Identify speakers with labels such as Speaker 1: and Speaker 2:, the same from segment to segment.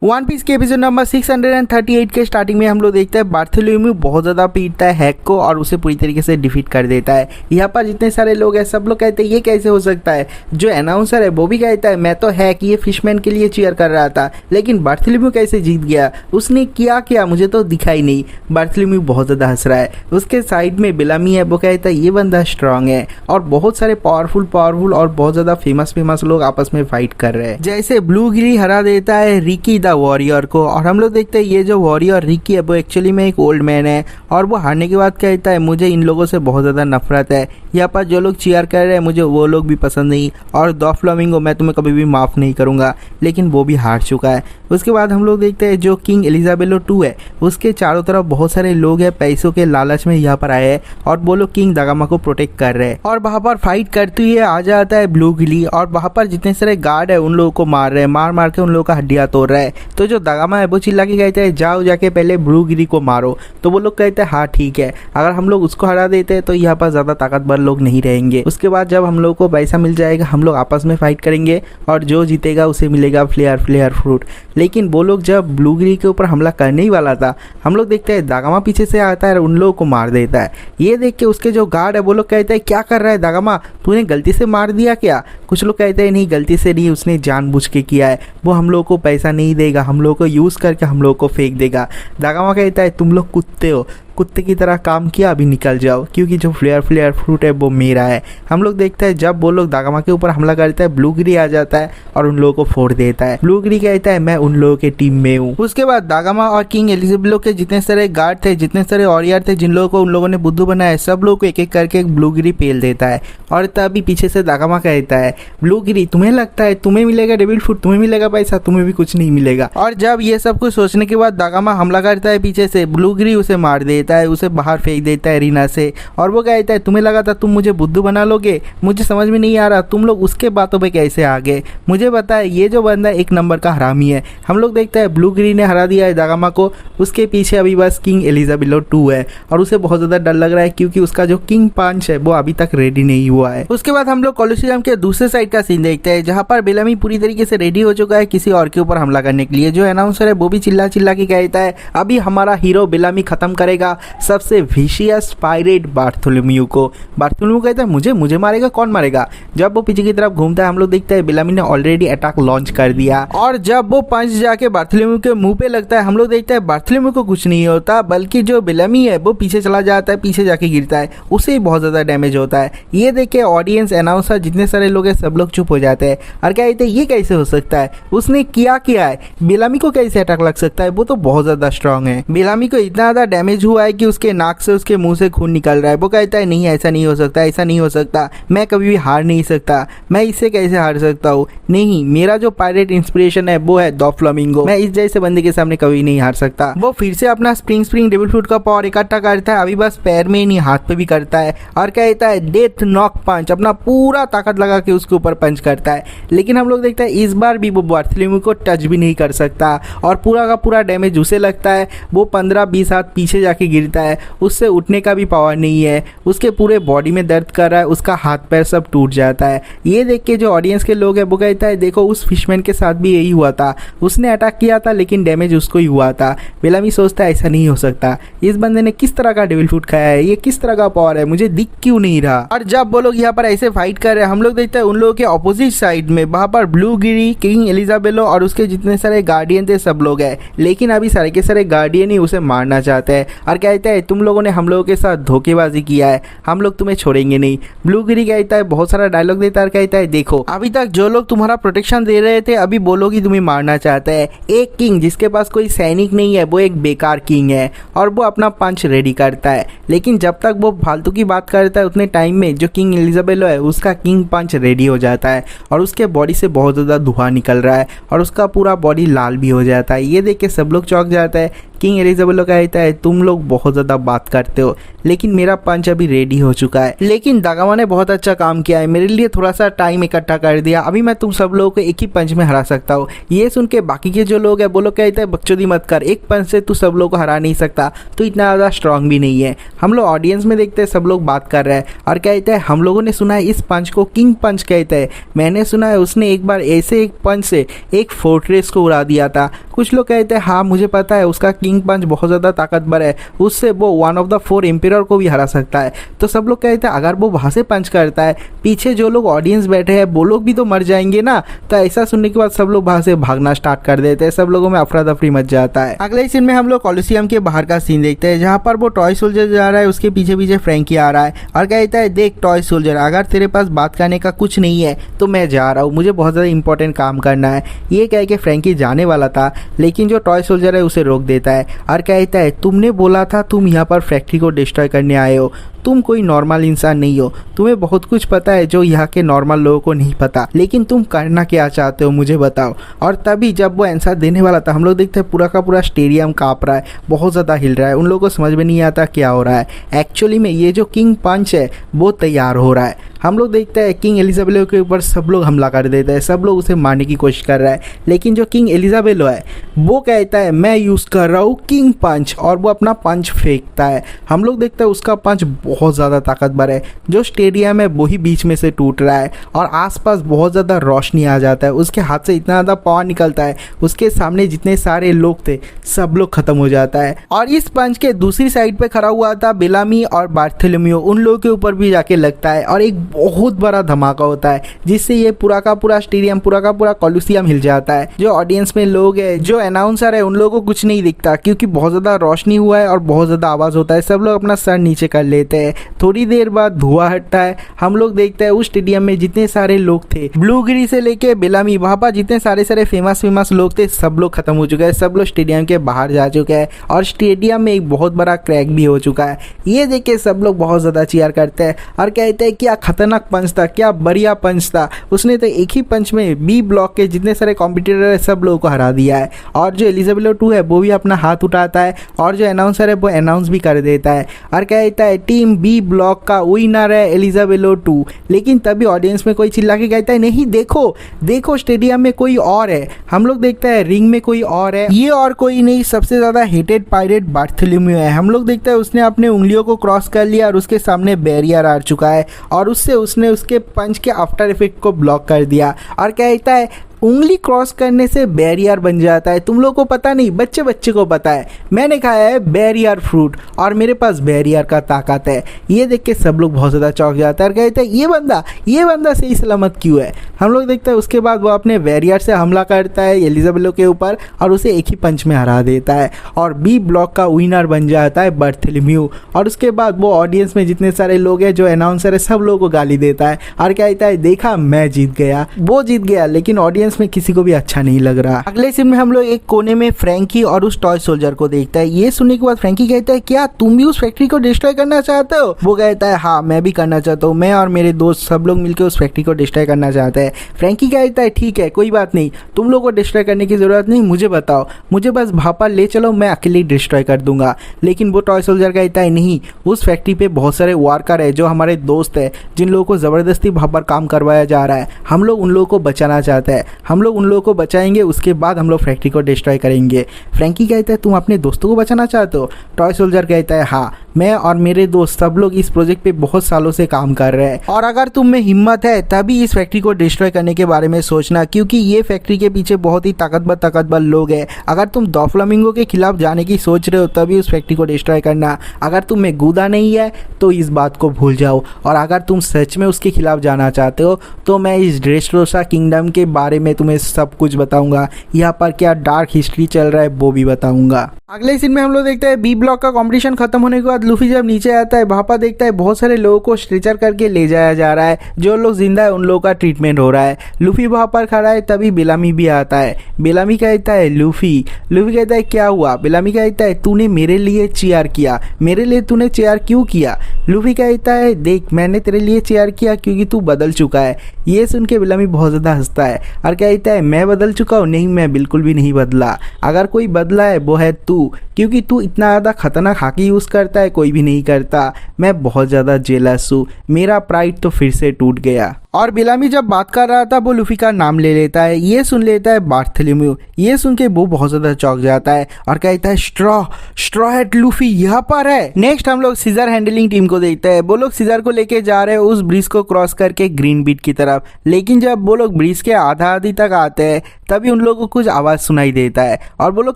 Speaker 1: One piece के episode number 638 के starting में हम लोग देखते हैं बार्थोलोम्यू बहुत ज़्यादा पीटता है हैक को और उसे पूरी तरीके से डिफीट कर देता है। यहाँ पर जितने सारे लोग हैं सब लोग कहते हैं ये कैसे हो सकता है। जो अनाउंसर है वो भी कहता है मैं तो हैक ये फिशमैन के लिए चीयर कर रहा था, लेकिन बार्थोलोम्यू कैसे जीत गया, उसने क्या मुझे तो दिखाई नहीं। बार्थोलोम्यू बहुत ज़्यादा हंस रहा है। उसके साइड में बेलामी है, वो कहता है ये बंदा स्ट्रांग है। और बहुत सारे पावरफुल और बहुत ज़्यादा फेमस लोग आपस में फाइट कर रहे हैं। जैसे ब्लू गिरी हरा देता है रिकी वॉरियर को, और हम लोग देखते हैं ये जो वॉरियर रिकी है वो एक्चुअली में एक ओल्ड मैन है और वो हारने के बाद कहता है मुझे इन लोगों से बहुत ज़्यादा नफरत है। यहाँ पर जो लोग चीयर कर रहे हैं मुझे वो लोग भी पसंद नहीं, और डॉफ्लामिंगो मैं तुम्हें कभी भी माफ़ नहीं करूँगा, लेकिन वो भी हार चुका है। उसके बाद हम लोग देखते हैं जो किंग एलिजाबेलो 2 है उसके चारों तरफ बहुत सारे लोग हैं पैसों के लालच में यहाँ पर आए हैं और वो लोग किंग दागामा को प्रोटेक्ट कर रहे हैं। और वहाँ पर फाइट करते हुए आ जाता है ब्लू गिली और वहाँ पर जितने सारे गार्ड है उन लोगों को मार रहे हैं, मार के उन लोगों का हड्डियाँ तोड़ रहा है। तो जो दागामा है वो चिल्ला के कहते हैं जाओ जाके पहले ब्लू गिरी को मारो। तो वो लोग कहते हैं हाँ ठीक है, अगर हम लोग उसको हरा देते हैं तो यहाँ पर ज़्यादा ताकतवर लोग नहीं रहेंगे। उसके बाद जब हम लोग को पैसा मिल जाएगा हम लोग आपस में फाइट करेंगे और जो जीतेगा उसे मिलेगा फ्लेयर फ्रूट। लेकिन वो लोग जब ब्लू गिरी के ऊपर हमला करने ही वाला था हम लोग देखते हैं दागामा पीछे से आता है और उन लोगों को मार देता है। ये देख के उसके जो गार्ड है वो लोग कहते हैं क्या कर रहा है दागामा, तूने गलती से मार दिया क्या। कुछ लोग कहते हैं नहीं गलती से नहीं, उसने जानबूझ के किया है, वो हम लोग को पैसा नहीं देगा, हम लोग को यूज़ करके हम लोग को फेंक देगा। दागामा कहता है तुम लोग कुत्ते हो, कुत्ते की तरह काम किया, अभी निकल जाओ क्योंकि जो फ्लेयर फ्रूट है वो मेरा है। हम लोग देखते हैं जब वो लोग दागामा के ऊपर हमला करता है ब्लू गिरी आ जाता है और उन लोगों को फोड़ देता है। ब्लू गिरी कहता है मैं उन लोगों के टीम में हूँ। उसके बाद दागामा और किंग एलिजाबेलो के जितने सारे गार्ड थे, जितने सारे वॉरियर थे, जिन लोगों को उन लोगों ने बुद्धू बनाया, सब लोगों को एक एक करके ब्लू गिरी पेल देता है। और तभी पीछे से दागामा कहता है ब्लू गिरी तुम्हें लगता है तुम्हें मिलेगा डेविल फूड, तुम्हें मिलेगा पैसा, तुम्हें भी कुछ नहीं मिलेगा। और जब ये सब कुछ सोचने के बाद दागामा हमला करता है पीछे से, ब्लू गिरी उसे मार देता है, उसे बाहर फेंक देता है रीना से। और वो कहता है तुम्हें लगा था तुम मुझे बुद्धू बना लोगे, मुझे समझ में नहीं आ रहा तुम लोग उसके बातों पे कैसे आ गए, मुझे पता है ये जो बंदा एक नंबर का हरामी है। हम लोग देखते हैं ब्लू गिरी ने हरा दिया है दागामा को, उसके पीछे अभी बस किंग एलिजाबेलो 2 है और उसे बहुत ज़्यादा डर लग रहा है क्योंकि उसका जो किंग पंच है वो अभी तक रेडी नहीं हुआ है। उसके बाद हम लोग कोलोसियम के दूसरे साइड का सीन देखते हैं जहाँ पर बेलामी पूरी तरीके से रेडी हो चुका है किसी और के ऊपर हमला करने के लिए। जो अनाउंसर है वो भी चिल्ला के कहता है अभी हमारा हीरो बेलामी खत्म करेगा सबसे विशियस पायरेट बार्थोलोम्यू को। बार्थोलोम्यू कहता है मुझे मारेगा, कौन मारेगा। जब वो पीछे की तरफ घूमता है हम लोग देखते हैं बेलामी ने ऑलरेडी अटैक लॉन्च कर दिया और जब वो पंच जाके बार्थोलोम्यू के मुंह पे लगता है हम लोग देखते हैं बार्थोलोम्यू को कुछ नहीं होता, बल्कि जो बेलामी है वो पीछे चला जाता है, पीछे जाके गिरता है, उसे ही बहुत ज्यादा डैमेज होता है। ये देख के ऑडियंस, अनाउंसर, जितने सारे लोग हैं सब लोग चुप हो जाते हैं और कहते हैं ये कैसे हो सकता है, उसने किया है, बेलामी को कैसे अटैक लग सकता है, वो तो बहुत ज्यादा स्ट्रांग है। बेलामी को इतना ज्यादा डैमेज हुआ है कि उसके नाक से उसके मुंह से खून निकल रहा है। वो कहता है नहीं ऐसा नहीं हो सकता, ऐसा नहीं हो सकता, मैं कभी भी हार नहीं सकता, मैं इससे कैसे हार सकता हूँ, नहीं मेरा जो पायरेट इंस्पिरेशन है वो है डॉफ्लामिंगो, मैं इस जैसे बंदे के सामने कभी नहीं हार सकता। वो फिर से अपना स्प्रिंग डेविल फ्रूट का पावर इकट्ठा करता है, अभी बस पैर में नहीं हाथ पे भी करता है और कहता है डेथ नॉक पंच, अपना पूरा ताकत लगा के उसके ऊपर पंच करता है। लेकिन हम लोग देखते हैं इस बार भी वो बार्थोलोम्यू को टच भी नहीं कर सकता और पूरा का पूरा डैमेज उसे लगता है। वो 15-20 हाथ पीछे जाके गिरता है, उससे उठने का भी पावर नहीं है, उसके पूरे बॉडी में दर्द कर रहा है, उसका हाथ पैर सब टूट जाता है। ये देख के जो ऑडियंस के लोग हैं वो कहता है देखो उस फिशमैन के साथ भी यही हुआ था, उसने अटैक किया था लेकिन डैमेज उसको ही हुआ था। बेलामी सोचता है ऐसा नहीं हो सकता, इस बंदे ने किस तरह का डेविल फूड खाया है, ये किस तरह का पावर है, मुझे दिख क्यों नहीं रहा। और जब वो लोग यहाँ पर ऐसे फाइट कर रहे हैं हम लोग देखते हैं उन लोगों के ऑपोजिट साइड में वहाँ पर ब्लू गिरी, किंग एलिजाबेलो और उसके जितने सारे गार्डियन थे सब लोग हैं। लेकिन अभी सारे के सारे गार्डियन ही उसे मारना चाहते हैं और कहते हैं तुम लोगों ने हम लोगों के साथ धोखेबाजी किया है, हम लोग तुम्हें छोड़ेंगे नहीं। ब्लू गिरी कहता है बहुत सारा डायलॉग देता है, कहता है देखो अभी तक जो लोग तुम्हारा प्रोटेक्शन दे रहे थे अभी वो लोग ही तुम्हें मारना चाहते हैं। एक किंग जिसके पास कोई सैनिक नहीं है वो एक बेकार किंग है और वो अपना पंच रेडी करता है, लेकिन जब तक वो फालतू की बात करता है उतने टाइम में जो किंग एलिजाबेलो है उसका किंग पंच रेडी हो जाता है और उसके बॉडी से बहुत ज़्यादा धुआं निकल रहा है और उसका पूरा बॉडी लाल भी हो जाता है। ये देख के सब लोग चौंक जाता है किंग एलिजाबेलो कहता है तुम लोग बहुत ज़्यादा बात करते हो, लेकिन मेरा पंच अभी रेडी हो चुका है। लेकिन दागामा ने बहुत अच्छा काम किया है, मेरे लिए थोड़ा सा टाइम इकट्ठा कर दिया, अभी मैं तुम सब लोगों को एक ही पंच में हरा सकता हूँ। ये सुन के बाकी के जो लोग हैं वो लोग कहते हैं बकचोदी मत कर, एक पंच से तू सब लोगों को हरा नहीं सकता, तो इतना ज़्यादा स्ट्रांग भी नहीं है। हम लोग ऑडियंस में देखते हैं सब लोग बात कर रहे हैं और कहते हैं हम लोगों ने सुना है इस पंच को किंग पंच कहते हैं, मैंने सुना है उसने एक बार ऐसे एक पंच से एक फोर्ट्रेस को उड़ा दिया था। कुछ लोग कहते हैं हाँ मुझे पता है उसका किंग पंच बहुत ज़्यादा ताकतवर है, उससे वो वन ऑफ द 4 एम्पियर को भी हरा सकता है। तो सब लोग कहते हैं अगर वो वहाँ से पंच करता है, पीछे जो लोग ऑडियंस बैठे हैं वो लोग भी तो मर जाएंगे ना। तो ऐसा सुनने के बाद सब लोग वहाँ से भागना स्टार्ट कर देते हैं, सब लोगों में अफरा तफरी मच जाता है। अगले सीन में हम लोग कोलोसियम के बाहर का सीन देखते हैं, जहाँ पर वो टॉय सोल्जर जा रहा है, उसके पीछे पीछे फ्रैंकी आ रहा है और कहता है देख टॉय सोल्जर, अगर तेरे पास बात करने का कुछ नहीं है तो मैं जा रहा हूँ, मुझे बहुत ज़्यादा इंपॉर्टेंट काम करना है। ये कह के फ्रैंकी जाने वाला था, लेकिन जो टॉय सोल्जर है उसे रोक देता है और कहता है तुमने बोला था तुम यहाँ पर फैक्ट्री को डिस्ट्रॉय करने आए हो, तुम कोई नॉर्मल इंसान नहीं हो, तुम्हें बहुत कुछ पता है जो यहाँ के नॉर्मल लोगों को नहीं पता, लेकिन तुम करना क्या चाहते हो मुझे बताओ। और तभी जब वो आंसर देने वाला था, हम लोग देखते हैं पूरा का पूरा स्टेडियम काँप रहा है, बहुत ज़्यादा हिल रहा है, उन लोगों को समझ में नहीं आता क्या हो रहा है। एक्चुअली में ये जो किंग पंच है वो तैयार हो रहा है। हम लोग देखते हैं किंग एलिजाबेलो के ऊपर सब लोग हमला कर देते हैं, सब लोग उसे मारने की कोशिश कर रहा है, लेकिन जो किंग एलिजाबेलो है वो कहता है मैं यूज़ कर रहा हूँ किंग पंच, और वो अपना पंच फेंकता है। हम लोग देखते हैं उसका पंच बहुत ज़्यादा ताकतवर है, जो स्टेडियम है वही बीच में से टूट रहा है और आसपास बहुत ज़्यादा रोशनी आ जाता है, उसके हाथ से इतना ज़्यादा पावर निकलता है, उसके सामने जितने सारे लोग थे सब लोग खत्म हो जाता है। और इस पंच के दूसरी साइड पे खड़ा हुआ था बेलामी और बार्थोलोम्यू, उन लोगों के ऊपर भी जाके लगता है और एक बहुत बड़ा धमाका होता है, जिससे ये पूरा का पूरा स्टेडियम, पूरा का पूरा कोलोसियम हिल जाता है। जो ऑडियंस में लोग हैं, जो अनाउंसर है, उन लोगों को कुछ नहीं दिखता क्योंकि बहुत ज़्यादा रोशनी हुआ है और बहुत ज़्यादा आवाज़ होता है, सब लोग अपना सर नीचे कर लेते हैं। थोड़ी देर बाद धुआं हटता है, हम लोग देखते हैं उस स्टेडियम में जितने सारे लोग थे, ब्लूगिरी से लेके बेलामी, वहाँ पर जितने सारे फेमस लोग थे सब लोग खत्म हो चुके हैं, सब लोग स्टेडियम के बाहर जा चुके हैं और स्टेडियम में एक बहुत बड़ा क्रैक भी हो चुका है। ये देख के सब लोग बहुत ज़्यादा चीयर करते हैं और कहते हैं क्या खतरनाक पंच था, क्या बढ़िया पंच था, उसने तो एक ही पंच में बी ब्लॉक के जितने सारे कॉम्पिटिटर है सब लोगों को हरा दिया है। और जो एलिजाबेलो 2 है वो भी अपना हाथ उठाता है और जो अनाउंसर है वो अनाउंस भी कर देता है और कहता है टीम बी ब्लॉक का विनर है एलिजाबेलो 2। लेकिन तभी ऑडियंस में कोई चिल्ला के कहता है नहीं देखो देखो स्टेडियम में कोई और है। हम लोग देखते हैं रिंग में कोई और है, ये और कोई नहीं, सबसे ज़्यादा हेटेड पायरेट बार्थोलोम्यू है। हम लोग देखते हैं उसने अपने उंगलियों को क्रॉस कर लिया और उसके सामने बैरियर आ चुका है और उससे उसने उसके पंच के आफ्टर इफेक्ट को ब्लॉक कर दिया और कहता है उंगली क्रॉस करने से बैरियर बन जाता है, तुम लोगों को पता नहीं, बच्चे बच्चे को पता है, मैंने खाया है बैरियर फ्रूट और मेरे पास बैरियर का ताकत है। ये देख के सब लोग बहुत ज़्यादा चौंक जाता है और कहते हैं ये बंदा सही सलामत क्यों है। हम लोग देखते हैं उसके बाद वो अपने बैरियर से हमला करता है एलिजाबेलो के ऊपर और उसे एक ही पंच में हरा देता है और बी ब्लॉक का विनर बन जाता है बार्थोलोम्यू। और उसके बाद वो ऑडियंस में जितने सारे लोग हैं, जो अनाउंसर है, सब लोगों को गाली देता है और कहता है देखा मैं जीत गया, वो जीत गया, लेकिन ऑडियंस में किसी को भी अच्छा नहीं लग रहा। अगले सीन में हम लोग एक कोने में फ्रैंकी और उस टॉय सोल्जर को देखता है। ये सुनने के बाद फ्रैंकी कहता है क्या तुम भी उस फैक्ट्री को डिस्ट्रॉय करना चाहते हो? वो कहता है हाँ मैं भी करना चाहता हूँ, मैं और मेरे दोस्त सब लोग मिलकर उस फैक्ट्री को डिस्ट्रॉय करना चाहते हैं। फ्रैंकी कहता है ठीक है कोई बात नहीं, तुम लोग को डिस्ट्रॉय करने की जरूरत नहीं, मुझे बताओ, मुझे बस भापा ले चलो, मैं अकेले डिस्ट्रॉय कर दूंगा। लेकिन वो टॉय सोल्जर कहता है नहीं, उस फैक्ट्री पे बहुत सारे वर्कर है जो हमारे दोस्त है, जिन लोगों को जबरदस्ती वहाँ पर काम करवाया जा रहा है, हम लोग उन लोगों को बचाना चाहते हैं, हम लोग उन लोगों को बचाएंगे, उसके बाद हम लोग फैक्ट्री को डिस्ट्रॉय करेंगे। फ्रैंकी कहता है तुम अपने दोस्तों को बचाना चाहते हो? टॉय सोल्जर कहता है हाँ, मैं और मेरे दोस्त सब लोग इस प्रोजेक्ट पे बहुत सालों से काम कर रहे हैं और अगर तुम में हिम्मत है तभी इस फैक्ट्री को डिस्ट्रॉय करने के बारे में सोचना, क्योंकि ये फैक्ट्री के पीछे बहुत ही ताकतवर लोग हैं। अगर तुम डॉफ्लामिंगो के खिलाफ जाने की सोच रहे हो तभी उस फैक्ट्री को डिस्ट्रॉय करना, अगर तुम में गूदा नहीं है तो इस बात को भूल जाओ, और अगर तुम सच में उसके खिलाफ जाना चाहते हो तो मैं इस ड्रेसरोसा किंगडम के बारे में तुम्हें सब कुछ बताऊंगा, यहाँ पर क्या डार्क हिस्ट्री चल रहा है वो भी बताऊंगा। अगले सीन में हम लोग देखते हैं बी ब्लॉक का कंपटीशन खत्म होने के बाद लूफी जब नीचे आता है वहाँ पर देखता है बहुत सारे लोगों को स्ट्रेचर करके ले जाया जा रहा है, जो लोग जिंदा है उन लोगों का ट्रीटमेंट हो रहा है। लूफी वहाँ पर खड़ा है, तभी बेलामी भी आता है। बेलामी कहता है लूफी कहता है क्या हुआ? बेलामी कहता है तूने मेरे लिए चेयर किया, मेरे लिए तूने चेयर क्यों किया? लूफी कहता है देख मैंने तेरे लिए चेयर किया क्योंकि तू बदल चुका है। ये सुन के बेलामी बहुत ज़्यादा हंसता है और कहता है मैं बदल चुका हूँ? नहीं, मैं बिल्कुल भी नहीं बदला। अगर कोई बदला है वो है तू, क्योंकि तू इतना ज़्यादा खतरनाक हाकी यूज़ करता है, कोई भी नहीं करता। मैं बहुत ज़्यादा जेलस हूँ, मेरा प्राइड तो फिर से टूट गया। और बेलामी जब बात कर रहा था वो लूफी का नाम ले लेता है। ये सुन लेता है बार्थोलोम्यू। ये सुन के वो बहुत ज़्यादा चौंक जाता है और कहता है स्ट्रॉ हेड लूफी यहाँ पर है। नेक्स्ट हम लोग सीजर हैंडलिंग टीम को देखते हैं। वो लोग सीजर को लेके जा रहे हैं उस ब्रिज को क्रॉस करके ग्रीन बीट की तरफ, लेकिन जब वो लोग ब्रिज के आधा आधी तक आते हैं तभी उन लोगों को कुछ आवाज़ सुनाई देता है और वो लोग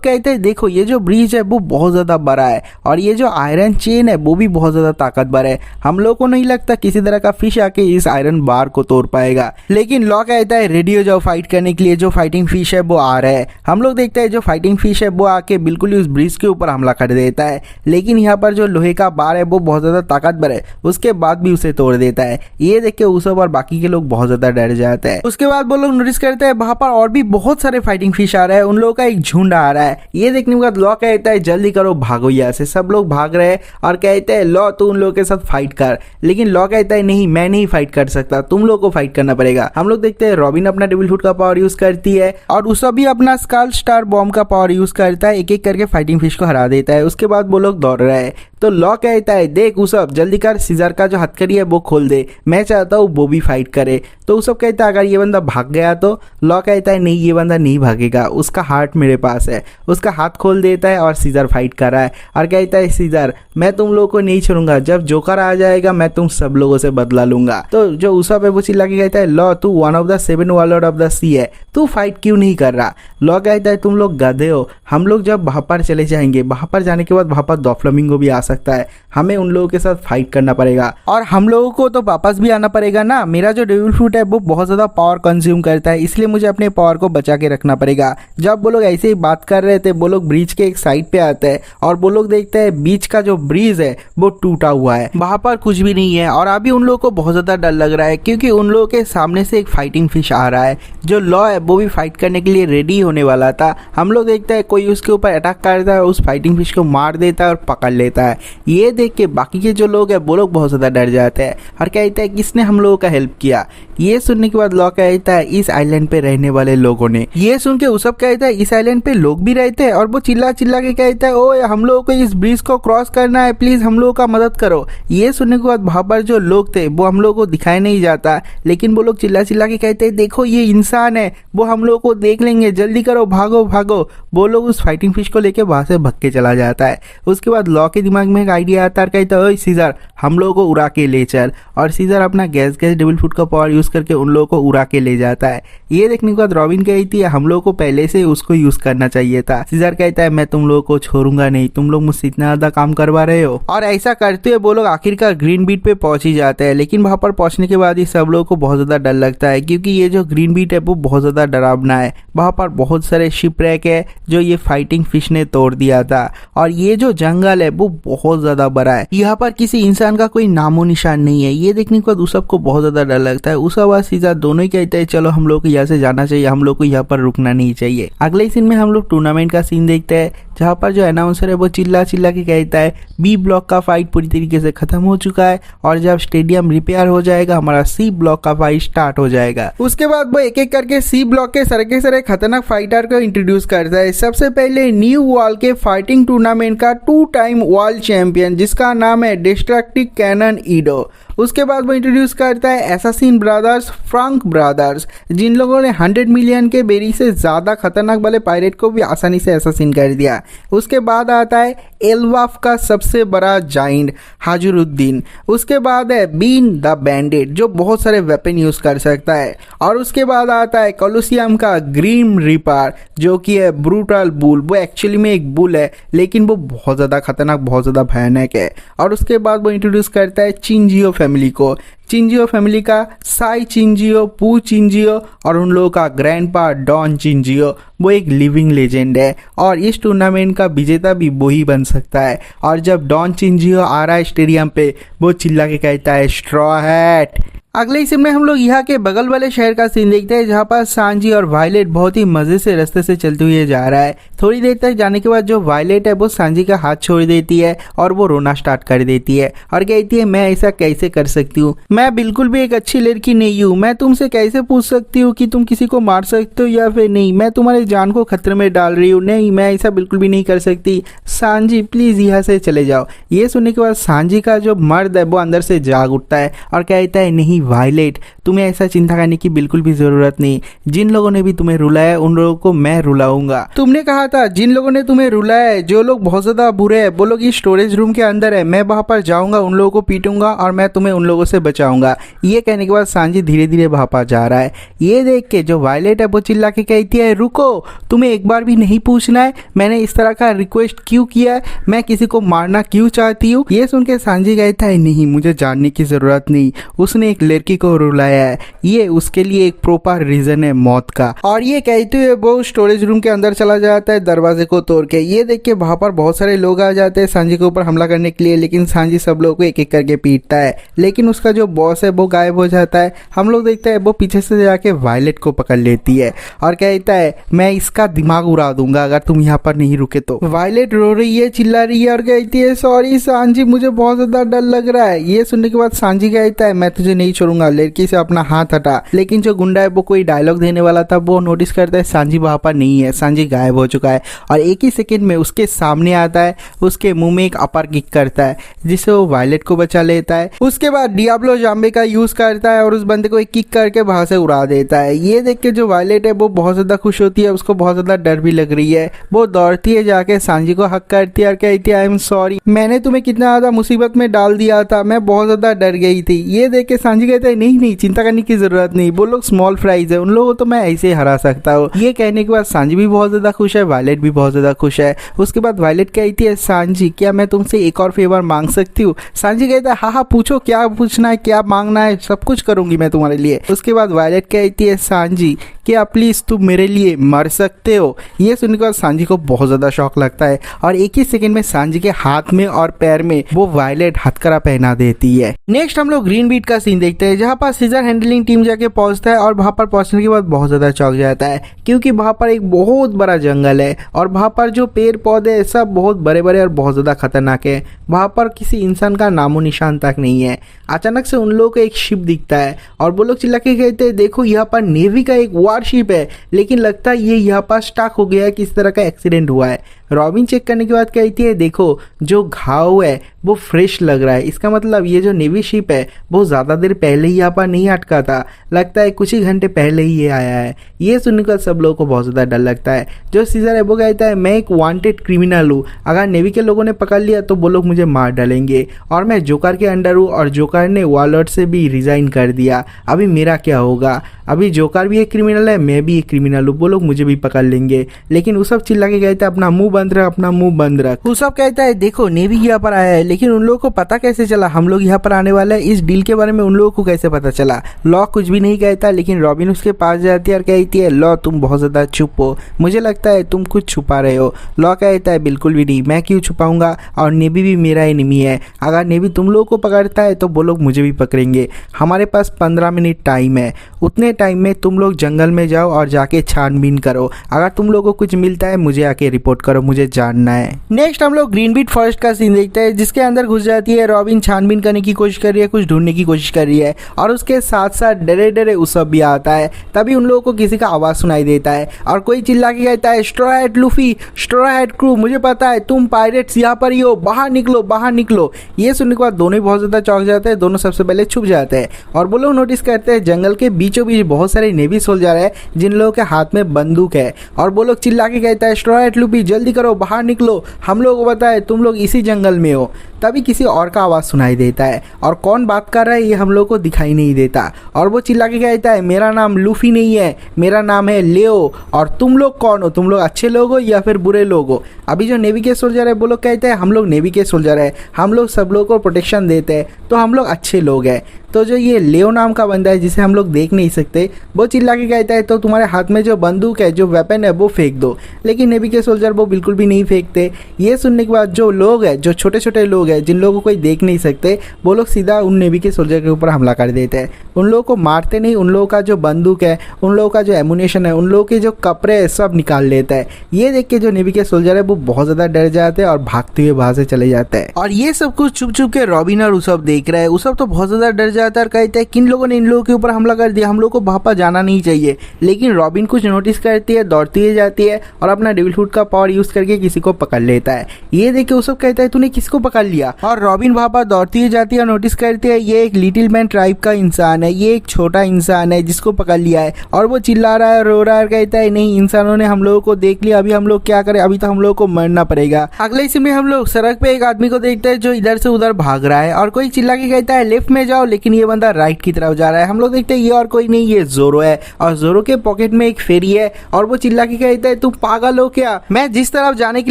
Speaker 1: कहते हैं देखो ये जो ब्रिज है वो बहुत ज़्यादा बड़ा है और ये जो आयरन चेन है वो भी बहुत ज़्यादा ताकतवर है। हम लोग को नहीं लगता किसी तरह का फिश आके इस आयरन बार को तोड़ पाएगा। लेकिन लॉ कहता है रेडी हो जाओ फाइट करने के लिए, जो फाइटिंग फिश है वो आ रहा है। हम लोग देखते हैं जो फाइटिंग फिश है वो आके बिल्कुल ही उस ब्रिज के ऊपर हमला कर देता है, लेकिन यहाँ पर जो लोहे का बार है वो बहुत ज़्यादा ताकतवर है, उसके बाद भी उसे तोड़ देता है। ये देख के उसब और बाकी के लोग बहुत ज़्यादा डर जाते हैं। उसके बाद वो लोग नोटिस करते हैं वहाँ पर और भी बहुत सारे फाइटिंग फिश आ रहे हैं, उन लोगों का एक झुंड आ रहा है। ये देखने के बाद लॉ कहता है जल्दी करो भागो यहाँ से। सब लोग भाग रहे हैं और कहते हैं लॉ तू उन लोगों के साथ फाइट कर, लेकिन लॉ कहता है नहीं मैं नहीं फाइट कर सकता, तुम लोगों को फाइट करना पड़ेगा। हम लोग देखते हैं रॉबिन अपना डेविल फुट का पावर यूज करती है और उसब भी अपना स्कल स्टार बॉम्ब का पावर यूज करता है, एक एक करके फाइटिंग फिश को हरा देता है। उसके बाद वो लोग दौड़ रहे हैं तो लॉ कहता है देख उसब जल्दी कर, सीजर का जो हथकड़ी है वो खोल दे, मैं चाहता हूँ वो भी फाइट करे। तो उसब कहता है अगर ये बंदा भाग गया तो? लॉ कहता है नहीं ये बंदा नहीं भागेगा, उसका हार्ट मेरे पास है। उसका हाथ खोल देता है और सीजर फाइट कर रहा है और कहता है सीजर मैं तुम लोगों को नहीं छोड़ूंगा, जब जोकर आ जाएगा मैं तुम सब लोगों से बदला लूंगा। तो जो उसब है वो चिल्ला के कहता है लॉ तू one of the 7 warlord of the sea है, तू फाइट क्यों नहीं कर रहा? लॉ कहता है तुम लोग गधे हो, हम लोग जब वहाँ पर चले जाएंगे, वहाँ पर जाने के बाद वहाँ पर डॉफ्लामिंगो भी आ सकता है, हमें उन लोगों के साथ फाइट करना पड़ेगा और हम लोगों को तो वापस भी आना पड़ेगा ना। मेरा जो डेविल फ्रूट है वो बहुत ज़्यादा पावर कंज्यूम करता है, इसलिए मुझे अपने पावर को बचा के रखना पड़ेगा। जब वो लोग ऐसे ही बात कर रहे थे वो लोग ब्रिज के एक साइड पे आते हैं और वो लोग देखते हैं बीच का जो ब्रिज है वो टूटा हुआ है, वहाँ पर कुछ भी नहीं है। और अभी उन लोगों को बहुत ज़्यादा डर लग रहा है क्योंकि उन लोगों के सामने से एक फाइटिंग फिश आ रहा है। जो लॉ है वो भी फाइट करने के लिए रेडी होने वाला था। हम लोग देखते हैं कोई उसके ऊपर अटैक करता है, उस फाइटिंग फिश को मार देता है और पकड़ लेता है। ये देख के बाकी के जो लोग हैं वो लोग बहुत ज़्यादा डर जाते हैं और कहते हैं किसने हम लोगों का हेल्प किया। ये सुनने के बाद लॉ कहता है इस आइलैंड पे रहने वाले लोगों ने। ये सुन के उसब कहता है इस आइलैंड पे लोग भी रहते हैं और वो चिल्ला चिल्ला के कहता है ओए हम लोगों को इस ब्रिज को क्रॉस करना है, प्लीज हम लोगों का मदद करो। ये सुनने के बाद वहाँ पर जो लोग थे वो हम लोगों को दिखाई नहीं जाता, लेकिन वो लोग चिल्ला चिल्ला के कहते हैं देखो ये इंसान है, वो हम लोगों को देख लेंगे, जल्दी करो भागो भागो। वो लोग उस फाइटिंग फिश को लेके वहां से भग के चला जाता है। उसके बाद लॉ के दिमाग में एक आइडिया आता है, कहता है ओए सीजर हम लोगों को उड़ा के ले चल। और सीजर अपना गैस डेविल फुट का पावर यूज करके उन लोगों को उड़ा के ले जाता है। ये देखने के बाद रॉबिन कहती है हम लोगों को पहले से उसको यूज करना चाहिए था। सीजर कहता है मैं तुम लोगों को छोड़ूंगा नहीं, तुम लोग मुझसे इतना ज्यादा काम करवा रहे हो। और ऐसा करते हुए वो लोग आखिरकार ग्रीन बीट पे पहुंच ही जाते हैं, लेकिन वहां पर पहुंचने के बाद ही सब लोगों को बहुत ज्यादा डर लगता है क्योंकि ये जो ग्रीन बीट है वो बहुत ज्यादा डरावना है। वहां पर बहुत सारे शिपरेक है जो ये फाइटिंग फिश ने तोड़ दिया था और ये जो जंगल है वो बहुत ज्यादा बड़ा है, यहाँ पर किसी इंसान का कोई नामो निशान नहीं है। ये देखने के बाद उसब को बहुत ज्यादा डर लगता है। उसब और सीजर दोनों ही कहते हैं चलो हम लोग को यहाँ से जाना चाहिए, हम लोग को यहाँ पर रुकना नहीं चाहिए। अगले सीन में हम लोग टूर्नामेंट का सीन देखते हैं जहाँ पर जो अनाउंसर है वो चिल्ला चिल्ला के कहता है बी ब्लॉक का फाइट पूरी तरीके से खत्म हो चुका है और जब स्टेडियम रिपेयर हो जाएगा हमारा सी ब्लॉक का फाइट स्टार्ट हो जाएगा। उसके बाद वो एक एक करके सी ब्लॉक के सारे खतरनाक फाइटर को इंट्रोड्यूस करता है। सबसे पहले न्यू वर्ल्ड के फाइटिंग टूर्नामेंट का 2 टाइम वर्ल्ड चैंपियन जिसका नाम है डिस्ट्रक्टिव कैनन ईडो। उसके बाद वो इंट्रोड्यूस करता है एसासिन ब्रदर्स फ्रैंक ब्रदर्स, जिन लोगों ने 100 मिलियन के बेरी से ज़्यादा खतरनाक वाले पायरेट को भी आसानी से एसासिन कर दिया। उसके बाद आता है एल्वाफ का सबसे बड़ा जाइंट हाजुरुद्दीन। उसके बाद है बीन द बैंडिट जो बहुत सारे वेपन यूज़ कर सकता है। और उसके बाद आता है कोलोसियम का ग्रीम रिपर जो कि है ब्रूटल बुल। वो एक्चुअली में एक बुल है लेकिन वो बहुत ज़्यादा खतरनाक, बहुत ज़्यादा भयानक है। और उसके बाद वो इंट्रोड्यूस करता है चिंजियो फैमिली को। चिंजियो फैमिली का साई चिंजियो, पू चिंजियो और उन लोगों का ग्रैंडपा डॉन चिंजियो वो एक लिविंग लेजेंड है और इस टूर्नामेंट का विजेता भी वो ही बन सकता है। और जब डॉन चिंजियो आ रहा है स्टेडियम पे वो चिल्ला के कहता है स्ट्रॉ हैट। अगले ही सीन में हम लोग यहाँ के बगल वाले शहर का सीन देखते हैं जहाँ पर सांजी और वायलेट बहुत ही मजे से रास्ते से चलते हुए जा रहा है। थोड़ी देर तक जाने के बाद जो वायलेट है वो सांजी का हाथ छोड़ देती है और वो रोना स्टार्ट कर देती है और कहती है मैं ऐसा कैसे कर सकती हूँ, मैं बिल्कुल भी एक अच्छी लड़की नहीं हूँ, मैं तुमसे कैसे पूछ सकती हूँ कि तुम किसी को मार सकते हो या फिर नहीं, मैं तुम्हारी जान को खतरे में डाल रही हूँ, नहीं मैं ऐसा बिल्कुल भी नहीं कर सकती, सांजी प्लीज यहाँ से चले जाओ। ये सुनने के बाद सांजी का जो मर्द है वो अंदर से जाग उठता है और कहता है नहीं वायलेट, तुम्हें ऐसा चिंता करने की बिल्कुल भी जरूरत नहीं, जिन लोगों ने भी तुम्हें रुलाया उन लोगों को मैं रुलाऊंगा। तुमने कहा था जिन लोगों ने तुम्हें रुलाया है, जो लोग बहुत ज्यादा बुरे हैं वो लोग इस स्टोरेज रूम के अंदर है, मैं वहां पर जाऊंगा, उन लोगों को पीटूंगा और मैं तुम्हें उन लोगों से बचाऊंगा। ये कहने के बाद सांजी धीरे धीरे वहां पर जा रहा है। ये देख के जो वायलेट है वो चिल्ला के कहती है रुको, तुम्हें एक बार भी नहीं पूछना है मैंने इस तरह का रिक्वेस्ट क्यों किया है, मैं किसी को मारना क्यों चाहती हूँ। ये सुन के सांजी कहता है नहीं मुझे जानने की जरूरत नहीं, उसने एक लड़की को रुलाया है, ये उसके लिए एक प्रॉपर रीजन है मौत का। और ये कहते हुए वो स्टोरेज रूम के अंदर चला जाता है दरवाजे को तोड़ के। ये देख के वहां पर बहुत सारे लोग आ जाते हैं सांजी के ऊपर हमला करने के लिए, लेकिन सांजी सब लोगों को एक एक करके पीटता है। लेकिन उसका जो बॉस है वो गायब हो जाता है। हम लोग देखते हैं वो पीछे से जाके वायलेट को पकड़ लेती है और कहता है मैं इसका दिमाग उड़ा दूंगा अगर तुम यहाँ पर नहीं रुके तो। वायलेट रो रही है, चिल्ला रही है और कहती है सॉरी सांजी मुझे बहुत ज्यादा डर लग रहा है। ये सुनने के बाद सांजी कहता है मैं तुझे नहीं छोड़ूंगा, लड़की से अपना हाथ हटा। लेकिन जो गुंडा है वो कोई डायलॉग देने वाला था, वो नोटिस करता है सांजी वहां पर नहीं है, सांजी गायब हो चुका है और एक ही सेकंड में उसके सामने आता है, उसके मुंह में एक अपर किक करता है जिससे वो वायलेट को बचा लेता है। उसके बाद डियाब्लो जाम्बे का यूज करता है और उस बंदे को एक किक करके वहां से उड़ा देता है। ये देख के जो वायलेट है वो बहुत ज्यादा खुश होती है, उसको बहुत ज्यादा डर भी लग रही है। वो दौड़ती है जाके सांजी को हक करती है और कहती है आई एम सॉरी, मैंने तुम्हें कितना ज्यादा मुसीबत में डाल दिया था, मैं बहुत ज्यादा डर गई थी। ये देख के सांजी कहता है नहीं नहीं चिंता करने की जरूरत नहीं, वो लोग स्मॉल फ्राइज है, उन लोगों को तो मैं ऐसे ही हरा सकता हूँ। ये कहने के बाद सांजी भी बहुत ज्यादा खुश है, वायलेट भी बहुत ज्यादा खुश है। उसके बाद वायलेट कहती है सांजी क्या मैं तुमसे एक और फेवर मांग सकती हूँ। सांजी कहता है हाँ हाँ पूछो, क्या पूछना है क्या मांगना है, सब कुछ करूंगी मैं तुम्हारे लिए। उसके बाद वायलेट कहती है सांजी क्या प्लीज तुम मेरे लिए मर सकते हो। ये सुनने के बाद सांजी को बहुत ज्यादा शौक लगता है और एक ही सेकंड में सांजी के हाथ में और पैर में वो वायलेट हथकड़ा पहना देती है। नेक्स्ट हम लोग ग्रीन बीट का सीन देखते हैं जहाँ पर सीजर हैंडलिंग टीम जाके पहुंचता है और वहां पर पहुंचने के बाद बहुत ज्यादा चौंक जाता है क्योंकि वहां पर एक बहुत बड़ा जंगल है और वहां पर जो पेड़ पौधे सब बहुत बड़े बड़े और बहुत ज्यादा खतरनाक है। वहां पर किसी इंसान का नामो निशान तक नहीं है। अचानक से उन लोगों को एक शिप दिखता है और वो लोग चिल्ला के कहते हैं देखो यहाँ पर नेवी का एक वारशिप है, लेकिन लगता है ये यहाँ पर स्टक हो गया है, किस तरह का एक्सीडेंट हुआ है। रॉबिन चेक करने के बाद कहती है देखो जो घाव है वो फ्रेश लग रहा है, इसका मतलब ये जो नेवी शिप है वो ज़्यादा देर पहले ही यहाँ पर नहीं अटका था, लगता है कुछ ही घंटे पहले ही ये आया है। ये सुनने का सब लोगों को बहुत ज़्यादा डर लगता है। जो सीजर है वो कहता है मैं एक वांटेड क्रिमिनल हूँ, अगर नेवी के लोगों ने पकड़ लिया तो वो लोग मुझे मार डालेंगे और मैं जोकर के अंडर हूँ और जोकर ने वॉलॉर्ड से भी रिजाइन कर दिया, अभी मेरा क्या होगा। अभी जोकर भी एक क्रिमिनल है, मैं भी एक क्रिमिनल हूँ, वो लोग मुझे भी पकड़ लेंगे। लेकिन वो सब चिल्ला के कहता है अपना मुंह बंद रख, अपना मुंह बंद रख। वो सब कहता है देखो नेवी यहाँ पर आया है, लेकिन उन लोगों को पता कैसे चला हम लोग यहाँ पर आने वाले हैं, इस डील के बारे में उन लोगों को कैसे पता चला। लॉ कुछ भी नहीं कहता, लेकिन रॉबिन उसके पास जाती है और कहती है लॉ तुम बहुत ज्यादा चुप हो, मुझे लगता है तुम कुछ छुपा रहे हो। लॉ कहता है बिल्कुल भी नहीं, मैं क्यों छुपाऊंगा, और नेवी भी मेरा एनिमी है, अगर नेवी तुम लोगों को पकड़ता है तो वो लोग मुझे भी पकड़ेंगे। हमारे पास 15 मिनट टाइम है, उतने टाइम में तुम लोग जंगल में जाओ और जाके छानबीन करो, अगर तुम लोगों को कुछ मिलता है मुझे आके रिपोर्ट करो, मुझे जानना है। नेक्स्ट हम लोग ग्रीन बीट फॉरेस्ट का सीन देखते हैं जिसके अंदर घुस जाती है रॉबिन, छानबीन करने की कोशिश कर रही है, कुछ ढूंढने की कोशिश कर रही है और उसके साथ साथ डरे डरे उसब भी आता है। तभी उन लोगों को किसी का आवाज सुनाई देता है और कोई चिल्ला के कहता है straw hat Luffy, straw hat crew, मुझे पता है तुम पायरेट्स यहाँ पर ही हो, बाहर निकलो बाहर निकलो। ये सुनने के बाद दोनों ही बहुत ज्यादा चौंक जाते हैं, दोनों सबसे पहले छुप जाते हैं और वो लोग नोटिस करते हैं जंगल के बीचों बीच बहुत सारे नेवी सोल्जर है जिन लोगों के हाथ में बंदूक है और वो लोग चिल्ला के कहता है स्ट्रॉ हैट लूफी जल्दी करो बाहर निकलो, हम लोगों को पता है तुम लोग इसी जंगल में हो। तभी किसी और का आवाज़ सुनाई देता है और कौन बात कर रहा है ये हम लोग को दिखाई नहीं देता और वो चिल्ला के कहता है मेरा नाम लूफी नहीं है, मेरा नाम है लेओ, और तुम लोग कौन हो, तुम लोग अच्छे लोग हो या फिर बुरे लोग हो। अभी जो नेवी के सोल्जर है वो लोग कहते हैं हम लोग नेवी के सोल्जर है, हम लोग सब लोग को प्रोटेक्शन देते हैं तो हम लोग अच्छे लोग हैं। तो जो ये लेओ नाम का बंदा है जिसे हम लोग देख नहीं सकते, वो चिल्ला के कहता है तो तुम्हारे हाथ में जो बंदूक है, जो वेपन है, वो फेंक दो। लेकिन नेवी के सोल्जर वो बिल्कुल भी नहीं फेंकते। ये सुनने के बाद जो लोग हैं, जो छोटे छोटे लोग हैं जिन लोगों को कोई देख नहीं सकते, वो लोग सीधा उन नेवी के सोल्जर के ऊपर हमला कर देते हैं। उन लोगों को मारते नहीं, उन लोगों का जो बंदूक है, उन लोगों का जो एमुनेशन है, उन लोगों के जो कपड़े है, सब निकाल लेता है। ये देख के जो नेवी के सोल्जर है वो बहुत ज़्यादा डर जाते हैं और भागते हुए वहाँ से चले जाते हैं। और ये सब कुछ छुप छुप के रॉबिन और उसब देख रहा है। उसब तो बहुत ज़्यादा डर जाता है और कहता है किन लोगों ने इन लोगों के ऊपर हमला कर दिया, हम लोग को वापस जाना नहीं चाहिए। लेकिन रॉबिन कुछ नोटिस करती है, दौड़ती हुई जाती है और अपना डेविल फ्रूट का पावर यूज़ करके किसी को पकड़ लेता है। ये देख के उसब कहता है तूने किसको पकड़ लिया। और रॉबिन वहाँ पर दौड़ती हुई जाती है और नोटिस करती है ये एक लिटिल मैन ट्राइब का इंसान है, ये एक छोटा इंसान है जिसको पकड़ लिया है। और वो चिल्ला रहा है, रो रहा है, कहता है नहीं, इंसानों ने हम लोगों को देख लिया, अभी हम लोग क्या करें, अभी तो हम लोगों को मरना पड़ेगा। अगले सीन में हम लोग सड़क पे एक आदमी को देखते हैं जो इधर से उधर भाग रहा है और कोई चिल्ला के कहता है लेफ्ट में जाओ, लेकिन ये बंदा राइट की तरफ जा रहा है। हम लोग देखते हैं ये और कोई नहीं, ये जोरो है और जोरो के पॉकेट में एक फेरी है और वो चिल्ला के कहता है तुम पागल हो क्या, मैं जिस तरफ जाने के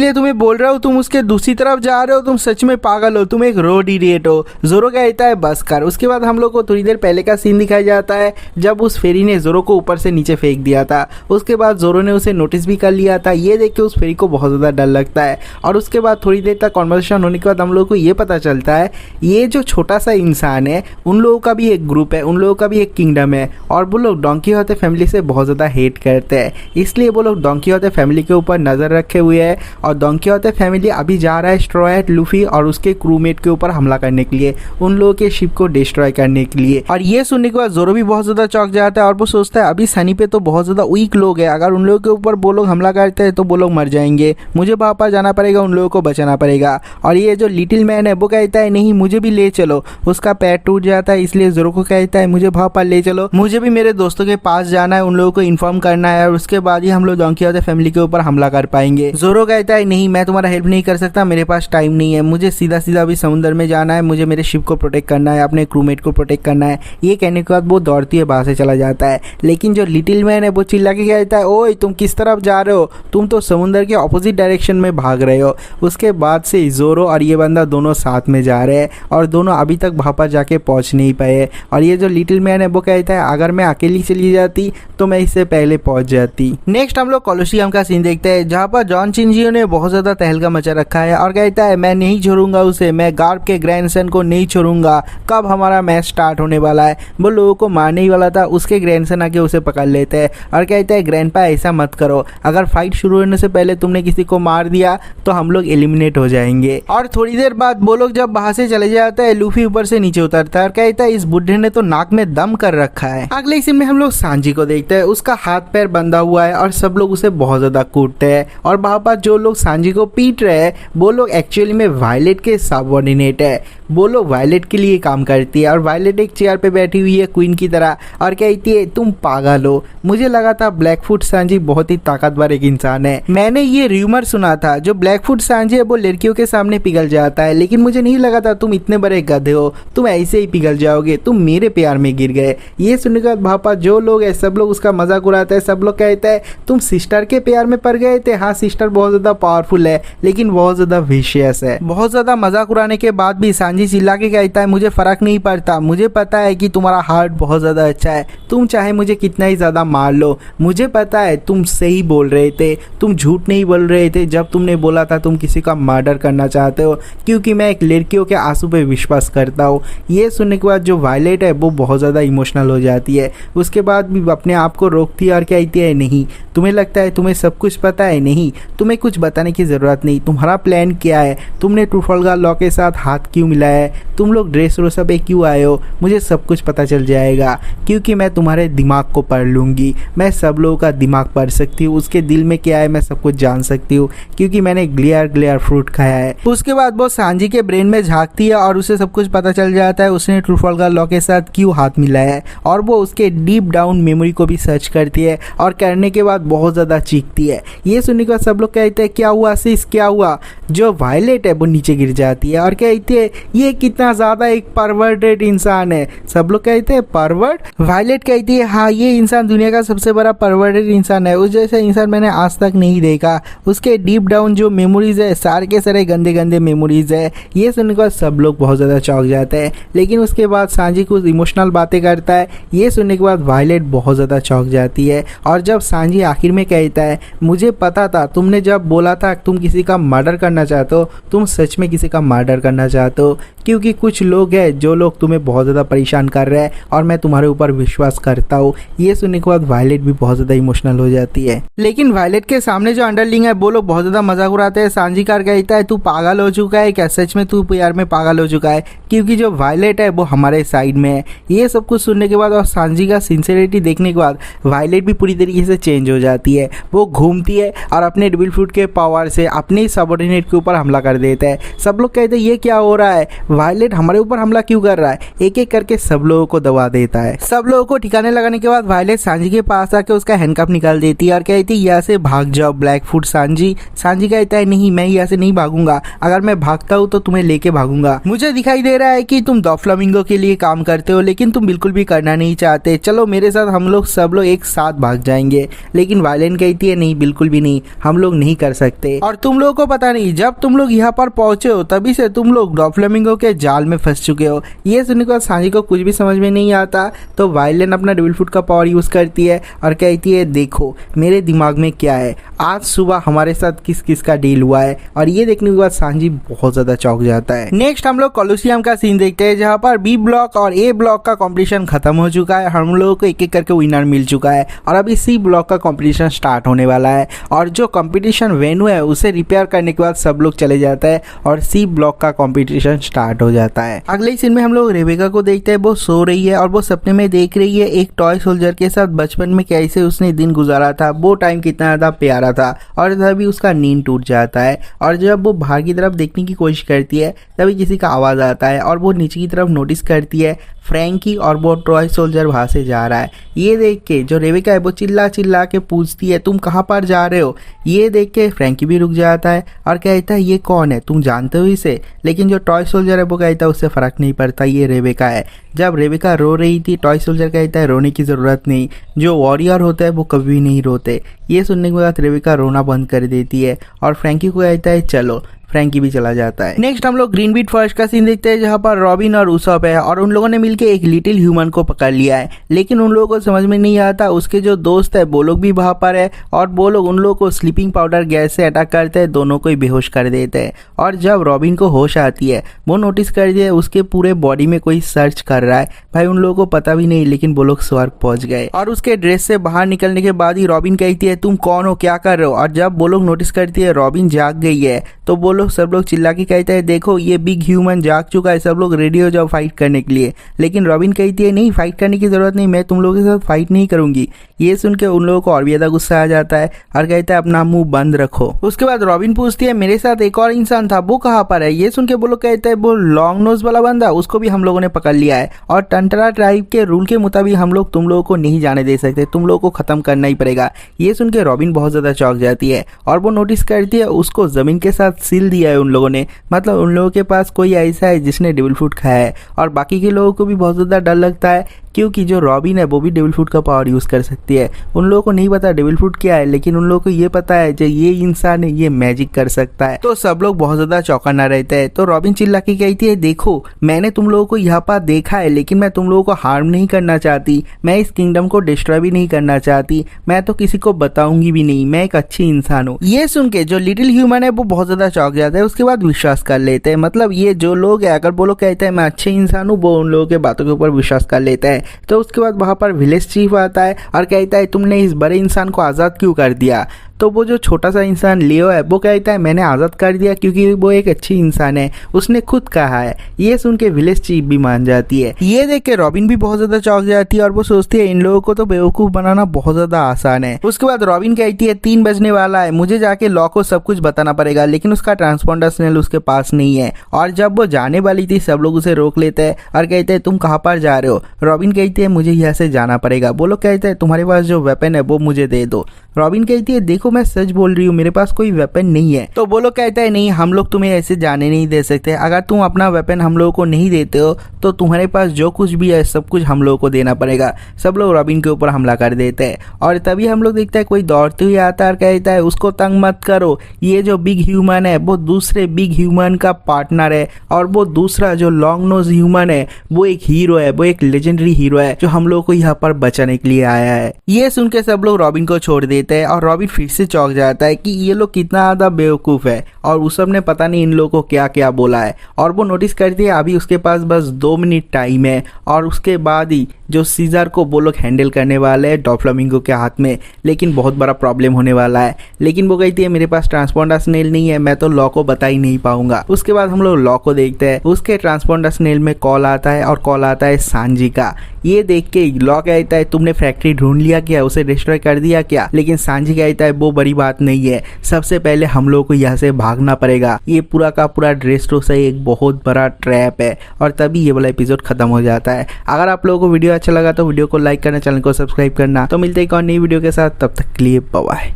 Speaker 1: लिए तुम्हें बोल रहा हूँ तुम उसके दूसरी तरफ जा रहे हो, तुम सच में पागल हो, तुम एक रोड इडियट हो। जोरो कहता है बस कर। उसके बाद हम लोग को थोड़ी देर पहले का सीन दिखाया जाता है जब उस फेरी ने जोरो को ऊपर से नीचे फेंक दिया था। उसके बाद जोरो ने उसे नोटिस भी कर लिया था। ये देख के उस फेरी को बहुत ज़्यादा डर लगता है और उसके बाद थोड़ी देर तक कॉन्वर्सेशन होने के बाद हम लोग को ये पता चलता है ये जो छोटा सा इंसान है उन लोगों का भी एक ग्रुप है, उन लोगों का भी एक किंगडम है और वो लोग डोंकी होते फैमिली से बहुत ज़्यादा हेट करते हैं। इसलिए वो लोग डोंकी होते फैमिली के ऊपर नज़र रखे हुए हैं और डोंकी होते फैमिली अभी जा रहा है स्ट्रॉ हैट लूफी और उसके क्रूमेट के ऊपर हमला करने के लिए, उन लोगों के शिप को डिस्ट्रॉय करने के लिए। और ये सुनने के बाद जोरो भी बहुत ज़्यादा चौंक जाता है और वो सोचता है अभी सनी पे तो बहुत ज़्यादा वीक लोग हैं, अगर उन लोगों के ऊपर वो लोग हमला करते हैं तो वो लोग मर जाएंगे, मुझे वापस जाना पड़ेगा, उन लोगों को बचाना पड़ेगा। और ये जो लिटिल मैन है वो कहता है नहीं मुझे भी ले चलो। उसका पैर टूट जाता है इसलिए जोरो को कहता है मुझे वापस ले चलो, मुझे भी मेरे दोस्तों के पास जाना है, उन लोगों को इन्फॉर्म करना है और उसके बाद ही हम लोग डोंकी होते फैमिली के ऊपर हमला कर पाएंगे। जोरो कहता है नहीं मैं तुम्हारा हेल्प नहीं कर सकता, मेरे पास टाइम नहीं है, मुझे सीधा सीधा अभी समुद्र में जाना है, मुझे मेरे शिप को प्रोटेक्ट करना है, अपने क्रूमेट को प्रोटेक्ट करना है। ये कहने के बाद वो दौड़ती है बाहर से चला जाता है। लेकिन जो लिटिल मैन है वो चिल्ला के कहता है ओए तुम किस तरफ जा रहे हो, तुम तो समुद्र के ऑपोजिट डायरेक्शन में भाग रहे हो। उसके बाद से जोरो और ये बंदा दोनों साथ में जा रहे हैं और दोनों अभी तक वहाँ पर जाके पहुँच नहीं पाए। और ये जो लिटिल मैन है वो कहता है अगर मैं अकेली चली जाती तो मैं इससे पहले पहुँच जाती। नेक्स्ट हम लोग कोलोसियम का सीन देखते हैं जहाँ पर जॉन चिंजियो ने बहुत ज़्यादा तहलका मचा रखा है और कहता है मैं नहीं छोड़ूंगा उसे, मैं गार्ब के ग्रैंडसन को नहीं छोड़ूंगा। कब हमारा मैच स्टार्ट होने वाला है, वो लोगों को मारने ही वाला था, उसके ग्रैंडसन आके उसे पकड़ लेते हैं और कहते हैं ग्रैंडपा ऐसा मत करो, अगर फाइट शुरू होने से पहले तुमने किसी को मार दिया तो हम लोग एलिमिनेट हो जाएंगे। और थोड़ी देर बाद वो लोग जब वहां से चले जाते हैं लूफी ऊपर से नीचे उतरता है और कहता है इस बुढ़े ने तो नाक में दम कर रखा है। अगले सीन में हम लोग सांजी को देखते हैं, उसका हाथ पैर बंधा हुआ है और सब लोग उसे बहुत ज्यादा कूटते हैं और वहां पर जो लोग सांजी को पीट रहे हैं वो लोग एक्चुअली में वायलेट के सबऑर्डिनेट है। वो लोग वायलेट के लिए काम करती है और वायलेट एक चेयर पे बैठी हुई है क्वीन की तरह और कहती है तुम पागल हो, मुझे लगा था ब्लैकफुट सांजी बहुत ही ताकतवर एक इंसान है, मैंने ये र्यूमर सुना था जो ब्लैकफुट सांजी है वो लड़कियों के सामने पिघल जाता है, लेकिन मुझे नहीं लगा था तुम इतने बड़े गधे हो, तुम ऐसे ही पिघल जाओगे, तुम मेरे प्यार में गिर गए। ये सुनने के बाद भापा जो लोग है सब लोग उसका मजाक उड़ाते हैं, सब लोग कहते हैं तुम सिस्टर के प्यार में पड़ गए थे। हाँ सिस्टर बहुत ज्यादा पावरफुल है लेकिन बहुत ज्यादा विशियस है। बहुत ज्यादा मजाक उड़ाने के बाद भी सांजी चिल्ला के कहता है मुझे फर्क नहीं पड़ता, मुझे पता है कि तुम्हारा हार्ट बहुत ज्यादा अच्छा है, तुम चाहे मुझे कितना ही ज्यादा मार लो, मुझे पता है तुम सही बोल रहे थे, तुम झूठ नहीं बोल रहे थे जब तुमने बोला था तुम किसी का मर्डर करना चाहते हो, क्योंकि मैं एक लड़कियों के आंसू पे विश्वास करता हूँ। ये सुनने के बाद जो वायलेट है वो बहुत ज़्यादा इमोशनल हो जाती है। उसके बाद भी अपने आप को रोकती है और कहती है नहीं, तुम्हें लगता है तुम्हें सब कुछ पता है, नहीं तुम्हें कुछ बताने की ज़रूरत नहीं, तुम्हारा प्लान क्या है, तुमने ट्राफल्गर लॉ के साथ हाथ क्यों मिलाया है, तुम लोग ड्रेस रोसा पे क्यों आए हो, मुझे सब कुछ पता चल जाएगा क्योंकि मैं तुम्हारे दिमाग को पढ़ लूँगी, मैं सब लोगों का दिमाग पढ़ सकती हूँ, उसके दिल में क्या है मैं सब कुछ जान सकती हूँ क्योंकि मैंने ग्लेयर फ्रूट खाया है। उसके बाद वो सांजी के ब्रेन में झांकती है और उसे सब कुछ पता चल जाता है उसने ट्राफल्गर लॉ के साथ क्यों हाथ मिलाया है और वो उसके डीप डाउन मेमोरी को भी सर्च करती है और करने के बाद बहुत ज़्यादा चीखती है। ये सुनने के बाद सब लोग कहते हैं क्या हुआ सिस, क्या हुआ। जो वायलेट है वो नीचे गिर जाती है और कहती है ये कितना ज्यादा एक परवर्टेड इंसान है। सब लोग कहते हैं परवर्ट। वायलेट कहती है हाँ ये इंसान दुनिया का सबसे बड़ा परवर्टेड इंसान है, उस जैसा इंसान मैंने आज तक नहीं देखा। उसके डीप डाउन जो मेमोरीज है सारे के सारे गंदे गंदे मेमोरीज है। ये सुनने के बाद सब लोग बहुत ज़्यादा चौंक जाते हैं, लेकिन उसके बाद सांजी कुछ इमोशनल बातें करता है। ये सुनने के बाद वायलेट बहुत ज़्यादा चौंक जाती है और जब सांजी आखिर में कहता है मुझे पता था तुमने जब बोला था तुम किसी का मर्डर करना चाहते हो, तुम सच में किसी का मर्डर करना चाहते हो, क्योंकि कुछ लोग हैं जो लोग तुम्हें बहुत ज़्यादा परेशान कर रहे हैं और मैं तुम्हारे ऊपर विश्वास करता हूँ। ये सुनने के बाद वायलेट भी बहुत ज़्यादा इमोशनल हो जाती है, लेकिन वायलेट के सामने जो अंडरलिंग है वो लोग बहुत ज़्यादा मजाक उड़ाते हैं। सांजी कार कहता है तू पागल हो चुका है क्या, सच में तू प्यार में पागल हो चुका है, क्योंकि जो वायलेट है वो हमारे साइड में है। ये सब कुछ सुनने के बाद और सांजी का सिंसियरिटी देखने के बाद वायलेट भी पूरी तरीके से चेंज हो जाती है। वो घूमती है और अपने डेविल फ्रूट के पावर से अपने सबऑर्डिनेट के ऊपर हमला कर देता है। सब लोग कहते हैं ये क्या हो रहा है, वायलेट हमारे ऊपर हमला क्यों कर रहा है। एक एक करके सब लोगों को दबा देता है। सब लोगों को ठिकाने लगाने के बाद वायलेट सांजी के पास आके उसका हैंडकफ निकाल देती है और कहती है यहाँ से भाग जाओ ब्लैकफुट सांजी। सांजी कहता है नहीं मैं यहाँ से नहीं भागूंगा, अगर मैं भागता हूँ तो तुम्हें लेके भागूंगा। मुझे दिखाई दे रहा है कि तुम डॉफ्लामिंगो के लिए काम करते हो, लेकिन तुम बिल्कुल भी करना नहीं चाहते, चलो मेरे साथ हम लोग सब लोग एक साथ भाग जाएंगे। लेकिन वायलेट कहती है नहीं बिल्कुल भी नहीं, हम लोग नहीं कर सकते। और तुम लोगों को पता नहीं जब तुम लोग यहाँ पर पहुंचे हो तभी से तुम लोग डॉफ्लामिंगो के जाल में फंस चुके हो। ये सुनने के बाद सांजी को कुछ भी समझ में नहीं आता, तो वायलेट अपना डेविल फ्रूट का पावर यूज करती है और कहती है देखो मेरे दिमाग में क्या है, आज सुबह हमारे साथ किस किस का डील हुआ है। और ये देखने के बाद सांजी बहुत ज्यादा चौंक जाता है। नेक्स्ट हम लोग कोलोसियम का सीन देखते हैं, जहाँ पर बी ब्लॉक और ए ब्लॉक का कंपटीशन खत्म हो चुका है। हम लोगों को एक एक करके विनर मिल चुका है और अभी सी ब्लॉक का कंपटीशन स्टार्ट होने वाला है। और जो कंपटीशन वेन्यू है उसे रिपेयर करने के बाद सब लोग चले जाता है और सी ब्लॉक का कंपटीशन स्टार्ट हो जाता है। अगले सीन में हम लोग रेबेका को देखते हैं, वो सो रही है और वो सपने में देख रही है एक टॉय सोल्जर के साथ बचपन में कैसे उसने दिन गुजारा था, वो टाइम कितना ज्यादा प्यारा था। और तभी उसका नींद टूट जाता है और जब वो बाहर की तरफ देखने की कोशिश करती है तभी किसी का आवाज आता है और वो नीचे की तरफ नोटिस करती है फ्रैंकी और वो टॉय सोल्जर वहां से जा रहा है। ये देख के जो रेबेका है वो चिल्ला चिल्ला के पूछती है तुम कहाँ पर जा रहे हो। ये देख के फ्रैंकी भी रुक जाता है और कहता है ये कौन है, तुम जानते हो इसे। लेकिन जो टॉय सोल्जर है वो कहता है उससे फर्क नहीं पड़ता, ये रेबेका है। जब रेबेका रो रही थी टॉय सोल्जर कहता है रोने की जरूरत नहीं, जो वॉरियर होता है वो कभी नहीं रोते। ये सुनने के बाद रेबेका रोना बंद कर देती है और फ्रैंकी को कहता है चलो, फ्रैंकी भी चला जाता है। नेक्स्ट हम लोग ग्रीनबीट फॉरेस्ट का सीन देखते हैं, जहाँ पर रॉबिन और उसॉप है और उन लोगों ने मिलकर एक लिटिल ह्यूमन को पकड़ लिया है। लेकिन उन लोगों को समझ में नहीं आता उसके जो दोस्त है वो लोग भी वहां पर है और वो लोग उन लोगों को स्लीपिंग पाउडर गैस से अटैक करते हैं, दोनों को ही बेहोश कर देते हैं। और जब रॉबिन को होश आती है वो नोटिस कर दिया उसके पूरे बॉडी में कोई सर्च कर रहा है। भाई उन लोगों को पता भी नहीं, लेकिन वो लोग स्वर्ग पहुंच गए। और उसके ड्रेस से बाहर निकलने के बाद ही रॉबिन कहती है तुम कौन हो, क्या कर रहे हो। और जब वो लोग नोटिस करती है रॉबिन जाग गई है तो वो लोग सब लोग चिल्ला के कहते हैं देखो ये बिग ह्यूमन जाग चुका है, सब लोग रेडी हो जाओ फाइट करने के लिए। लेकिन रॉबिन कहती है नहीं फाइट करने की जरूरत नहीं, मैं तुम लोगों के साथ फाइट नहीं करूंगी। ये सुन के उन लोगों को और भी ज्यादा गुस्सा आ जाता है और कहता है अपना मुंह बंद रखो। उसके बाद रॉबिन पूछती है मेरे साथ एक और इंसान था वो कहाँ पर है। ये सुन के वो लोग कहते हैं वो लॉन्ग नोज वाला बंदा, उसको भी हम लोगों ने पकड़ लिया है और टंटरा ट्राइब के रूल के मुताबिक हम लोग तुम लोगों को नहीं जाने दे सकते, तुम लोगों को खत्म करना ही पड़ेगा। ये सुन के रॉबिन बहुत ज्यादा चौंक जाती है और वो नोटिस करती है उसको जमीन के साथ सील दिया है उन लोगों ने, मतलब उन लोगों के पास कोई ऐसा है जिसने डेविल फ्रूट खाया है। और बाकी के लोगों को भी बहुत ज़्यादा डर लगता है क्योंकि जो रॉबिन है वो भी डेविल फ्रूट का पावर यूज़ कर सकती है। उन लोगों को नहीं पता डेविल फ्रूट क्या है, लेकिन उन लोगों को ये पता है जो ये इंसान है ये मैजिक कर सकता है। तो सब लोग बहुत ज़्यादा चौंकना रहते हैं। तो रॉबिन चिल्ला के कहती है देखो मैंने तुम लोगों को यहाँ पर देखा है, लेकिन मैं तुम लोगों को हार्म नहीं करना चाहती, मैं इस किंगडम को डिस्ट्रॉय भी नहीं करना चाहती, मैं तो किसी को बताऊंगी भी नहीं, मैं एक अच्छी इंसान हूँ। ये सुन के जो लिटिल ह्यूमन है वो बहुत ज़्यादा चौंक जाता है, उसके बाद विश्वास कर लेते हैं। मतलब ये जो लोग है अगर वो लोग कहते हैं मैं अच्छे इंसान हूँ, वो उन लोगों के बातों के ऊपर विश्वास कर लेते हैं। तो उसके बाद वहां पर विलेज चीफ आता है और कहता है तुमने इस बड़े इंसान को आज़ाद क्यों कर दिया। तो वो जो छोटा सा इंसान लियो है वो कहता है मैंने आज़ाद कर दिया क्योंकि वो एक अच्छी इंसान है, उसने खुद कहा है। ये सुन के विलेज चीफ भी मान जाती है। ये देख के रॉबिन भी बहुत ज्यादा चौंक जाती है और वो सोचती है इन लोगों को तो बेवकूफ बनाना बहुत ज्यादा आसान है। उसके बाद रॉबिन कहती है 3 बजने वाला है, मुझे जाके लॉ को सब कुछ बताना पड़ेगा, लेकिन उसका ट्रांसपोंडर सिग्नल उसके पास नहीं है। और जब वो जाने वाली थी सब लोग उसे रोक लेते हैं और कहते हैं तुम कहाँ पर जा रहे हो। रॉबिन कहती है मुझे यहाँ से जाना पड़ेगा। वो लोग कहते हैं तुम्हारे पास जो वेपन है वो मुझे दे दो। रॉबिन कहती है देखो मैं सच बोल रही हूँ, मेरे पास कोई वेपन नहीं है। तो वो लोग कहता है नहीं, हम लोग तुम्हें ऐसे जाने नहीं दे सकते, अगर तुम अपना वेपन हम लोगों को नहीं देते हो तो तुम्हारे पास जो कुछ भी है सब कुछ हम लोगों को देना पड़ेगा। सब लोग रॉबिन के ऊपर हमला कर देते हैं और तभी हम लोग देखते हैं कोई दौड़ते हुए आता और कहता है उसको तंग मत करो, ये जो बिग ह्यूमन है वो दूसरे बिग ह्यूमन का पार्टनर है और वो दूसरा जो लॉन्ग नोज ह्यूमन है वो एक हीरो है, वो एक लेजेंडरी हीरो है जो हम लोग को यहाँ पर बचाने के लिए आया है। ये सुन के सब लोग रॉबिन को छोड़ देते हैं और रॉबिन फिर से चौंक जाता है कि ये लोग कितना ज्यादा बेवकूफ है और उस सब ने पता नहीं इन लोगों को क्या क्या बोला है। और वो नोटिस करती है अभी उसके पास बस 2 मिनट टाइम है और उसके बाद ही जो सीजर को वो लोग हैंडल करने वाले हैं डॉफ्लामिंगो के हाथ में, लेकिन बहुत बड़ा प्रॉब्लम होने वाला है। लेकिन वो कहती है मेरे पास ट्रांसपोंडर स्नेल नहीं है, मैं तो लॉ को बता ही नहीं पाऊंगा। उसके बाद हम लोग लॉ को देखते हैं, उसके ट्रांसपोंडर स्नेल में कॉल आता है और कॉल आता है सांजी का। ये देख के लॉ कहता है तुमने फैक्ट्री ढूंढ लिया क्या, उसे डिस्ट्रॉय कर दिया क्या? लेकिन सांजी कहता है वो बड़ी बात नहीं है, सबसे पहले हम लोग को यहाँ से भागना पड़ेगा, ये पूरा का पूरा ड्रेसरोसा एक बहुत बड़ा ट्रैप है। और तभी ये वाला एपिसोड खत्म हो जाता है। अगर आप लोगों को वीडियो अच्छा लगा तो वीडियो को लाइक करना, चैनल को सब्सक्राइब करना। तो मिलते हैं एक और नई वीडियो के साथ, तब तक के लिए बाय बाय।